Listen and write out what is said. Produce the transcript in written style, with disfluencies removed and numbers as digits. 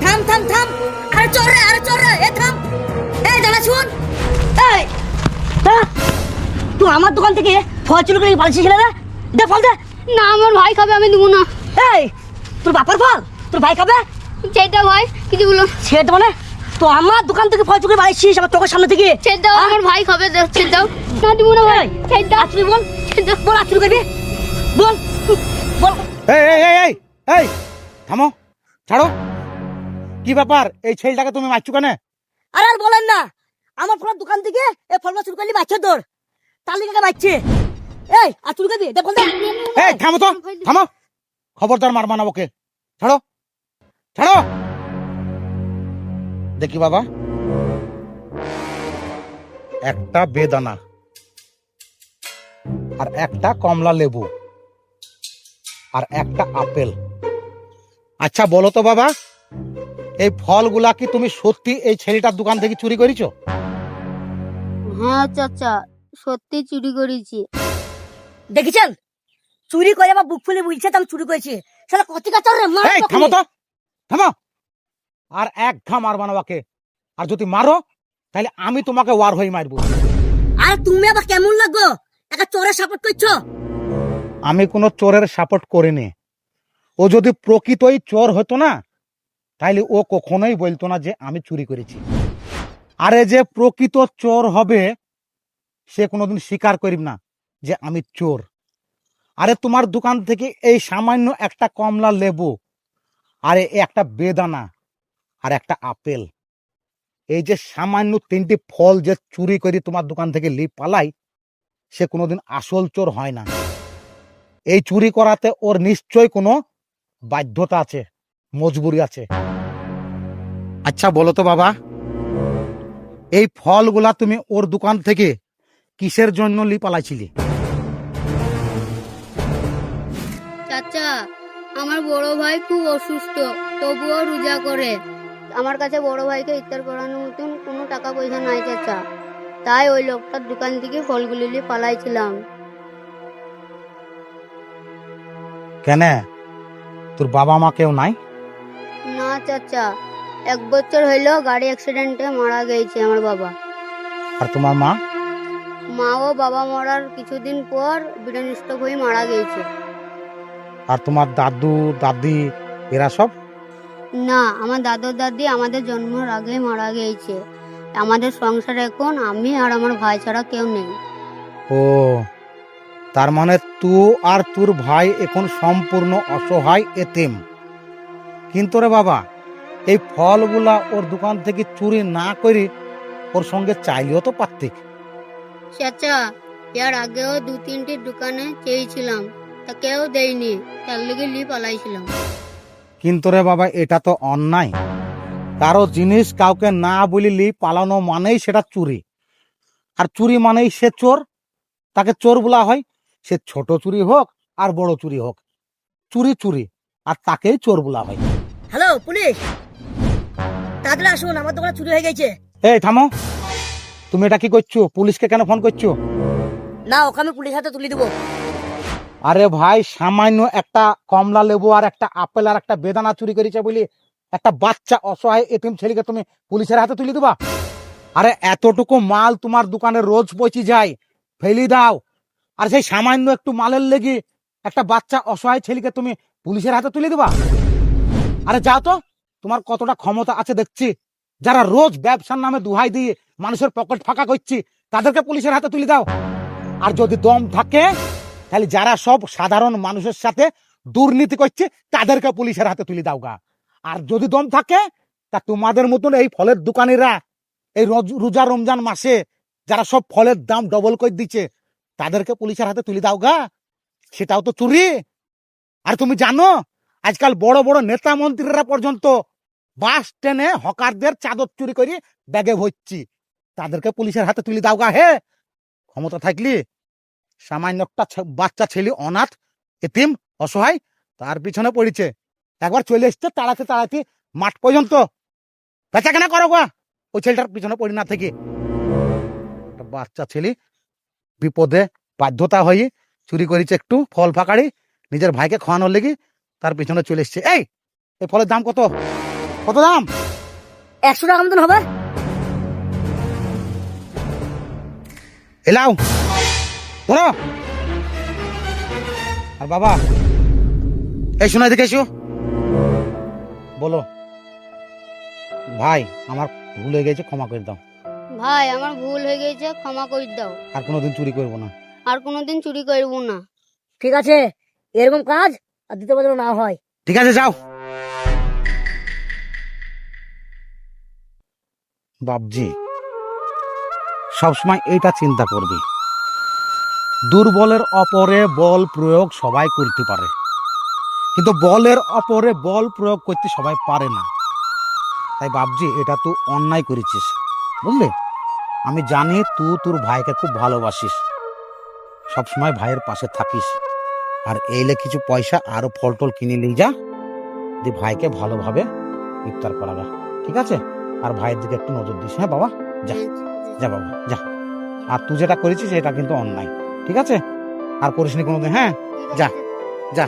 থাম থাম থাম, আরে চল রে, এ থাম। এই দাঁড়া, শুন। এই দাঁড়া, তুই আমার দোকান থেকে ফল চুরি করে পালিয়েছিস রে? দে ফল দে। না, আমার ভাই খাবে, আমি দেবো না। এই তোর বাবার ফল তোর ভাই খাবে? সেটা ভাই, কিছু বলো। সেটা মানে তো আমার দোকান থেকে ফল চুরি করে পালিয়েছিস আমার চোখের সামনে থেকে? ছেড়ে দাও, আমার ভাই খাবে, ছেড়ে দাও। না, দেবো না ভাই, ছেড়ে দাও। আচ্ছা বল, বল আচ্ছা করবি, বল বল। এই এই এই এই এই থামো, ছাড়ো। কি ব্যাপার, এই ছেলেটাকে তুমি মারছো কেন? আরে আর বলেন না, আমার ফলের দোকান থেকে এই ফল চুরি করলি বাচ্চা তোর তালিকাকে বাচ্চে। এই আর চুরি করবি, দে ফল দে। এই থামো তো, থামো, খবরদার মার মানাবো কে? ছাড়ো ছাড়ো। দেখি বাবা, একটা বেদানা আর একটা কমলা লেবু আর একটা আপেল। আচ্ছা বলো তো বাবা, এই ফলগুলা কি তুমি সত্যি এই ছেলেটার দোকান থেকে চুরি করেছো? হ্যাঁ চাচা, সত্যি চুরি করেছি। দেখেছেন, চুরি করে আমার বুক ফুলে বুঝছে তো আমি চুরি করেছি। শালা কত কাচার রে, মার এই বকরি। থামো তো, থামো। আর এক ঘা মারবা না বাকে, আর যদি মারো তাহলে আমি তোমাকে ওয়ার হয়ে মারবো। আর তুমি আবার কেমন লাগো, একটা চোরের সাপোর্ট করছো? আমি কোনো চোরের সাপোর্ট করিনি। ও যদি প্রকৃতই চোর হতো না, তাইলে ও কখনোই বলতো না যে আমি চুরি করেছি। আরে যে প্রকৃত চোর হবে সে কোনোদিন স্বীকার করিব না যে আমি চোর। আরে তোমার দোকান থেকে এই সামান্য একটা কমলা লেবু, আরে একটা বেদানা আর একটা আপেল, এই যে সামান্য তিনটি ফল যে চুরি করে তোমার দোকান থেকে লি পালাই, সে কোনোদিন আসল চোর হয় না। এই চুরি করাতে ওর নিশ্চয় কোনো বাধ্যতা আছে, মজবুরি আছে। আচ্ছা বলো তো বাবা, এই ফলগুলা তুমি ওর দোকান থেকে কিসের জন্য লি পালাইছিলি? চাচা, আমার বড় ভাই খুব অসুস্থ, তবুও রোজা করে। আমার কাছে বড় ভাইকে ইফতার করানোর মতন কোনো টাকা পয়সা নাই চাচা, তাই ওই লোকটার দোকান থেকে ফলগুলি নিয়ে পালাইছিলাম। কেন, তোর বাবা মা কেউ নাই? না চাচা, 1 বছর হইলো গাড়ি অ্যাক্সিডেন্টে মারা গেছে আমার বাবা। আর তোমার মা? মা ও বাবা মরার কিছুদিন পর ব্রেন স্ট্রোক হয়ে মারা গেছে। আর তোমার দাদু দাদি এরা সব? না, আমার দাদু দাদি আমাদের জন্মের আগে মারা গেছে। আমাদের সংসার এখন আমি আর আমার ভাই ছাড়া কেউ নেই। ও, তার মানে তুই আর তোর ভাই এখন সম্পূর্ণ অসহায়, এতিম। কিন্তু রে বাবা, এই ফলগুলা ওর দোকান থেকে চুরি না করে ওর সঙ্গে চাইলেও তো পারতিক। চাচা, এর আগেও 2-3টি দোকানে চেয়েছিলাম, তা কেউ দেয়নি, তার লেগে লি পালাইছিলাম। কিন্তু রে বাবা, এটা তো অন্যায়। কারো জিনিস কাউকে না বলিলি পালানো মানেই সেটা চুরি, আর চুরি মানেই সে চোর। তাকে চোর বলা হয়, সে ছোট চুরি হোক আর বড় চুরি হোক, চুরি চুরি, আর তাকেই চোর বলা হয়। হ্যালো পুলিশ, তাড়াতাড়ি আসুন, আমার দোকানে চুরি হয়ে গেছে। এই থামো, তুমি এটা কি করছো? পুলিশকে কেন ফোন করছো? না, ওকে আমি পুলিশ হাতে তুলে দেবো। আরে ভাই, সামান্য একটা কমলা লেবু আর একটা আপেল আর একটা বেদানা চুরি করেছে বলি একটা বাচ্চা অসহায় এতিম ছেলেকে তুমি পুলিশের হাতে তুলে দিবা? আরে এতটুকু মাল তোমার দোকানে রোজ পচি যায়, ফেলি দাও, আর সেই সামান্য একটু মালের লেগে একটা বাচ্চা অসহায় ছেলেকে তুমি পুলিশের হাতে তুলে দিবা? আরে যাও তো, তোমার কতটা ক্ষমতা আছে দেখছি। যারা রোজ ব্যবসার নামে দুহাই দিয়ে মানুষের পকেট ফাঁকা করছি, তাদেরকে পুলিশের হাতে তুলে দাও। আর যদি দম থাকে, তাহলে যারা সব সাধারণ মানুষের সাথে দুর্নীতি করছে, তাদেরকে পুলিশের হাতে তুলে দাও গা। আর যদি দম থাকে, তা তোমাদের মতন এই ফলের দোকানিরা এই রোজা রমজান মাসে যারা সব ফলের দাম ডবল করে দিচ্ছে, তাদেরকে পুলিশের হাতে তুলে দাও গা। সেটাও তো চুরি। আর তুমি জানো, আজকাল বড় বড় নেতা মন্ত্রীরা পর্যন্ত বাস স্ট্যান্ডে হকারদের চাদর চুরি করে ব্যাগে ভরছি, তাদেরকে পুলিশের হাতে তুলে দাও গা। হে, ক্ষমতা থাকলি সামান্য একটা বাচ্চা ছেলে, অনাথ এতিম অসহায়, তার পিছনে পড়েছে, একবার চলে এসছে তাড়াতে তাড়াতে মাঠ পর্যন্ত, বেচা কেনা করো গা ওই ছেলেটার পিছনে পড়ি না থেকে। একটা বাচ্চা ছেলে বিপদে বাধ্যতা হয়ে চুরি করেছে একটু ফল ফাঁকাড়ি নিজের ভাইকে খাওয়ানোর লেগে, তার পিছনে চলে এসছে। এই ফলের দাম কত? কত দাম? 100 টাকা মতন হবে। এলাও ধরো। আর বাবা এই শোনা দেখে এসো, বলো ভাই আমার ভুল হয়ে গেছে, ক্ষমা করে দাও। ভাই আমার ভুল হয়ে গেছে, ক্ষমা করে দাও। আর কোনোদিন চুরি করবো না। আর কোনোদিন চুরি করব না। ঠিক আছে, এরকম কাজ আর দ্বিতীয় বছর না হয়। ঠিক আছে যাও। বাবজি সবসময় এইটা চিন্তা করবি, দুর্বলের অপরে বল প্রয়োগ সবাই করতে পারে, কিন্তু বলের অপরে বল প্রয়োগ করতে সবাই পারে না। তাই বাবজি এটা তুই অন্যায় করেছিস, বুঝলি? আমি জানি তুই তোর ভাইকে খুব ভালোবাসিস, সবসময় ভাইয়ের পাশে থাকিস। আর এইলে কিছু পয়সা আরো ফল টল কিনে নিয়ে যা, দিয়ে ভাইকে ভালোভাবে ইফতার করাবা, ঠিক আছে? আর ভাইয়ের দিকে একটু নজর দিস। হ্যাঁ বাবা, যা যা বাবা যা। আর তুই যেটা করেছিস এটা কিন্তু অন্যায়, ঠিক আছে? আর করিস নি কোনোদিন। হ্যাঁ যা যা।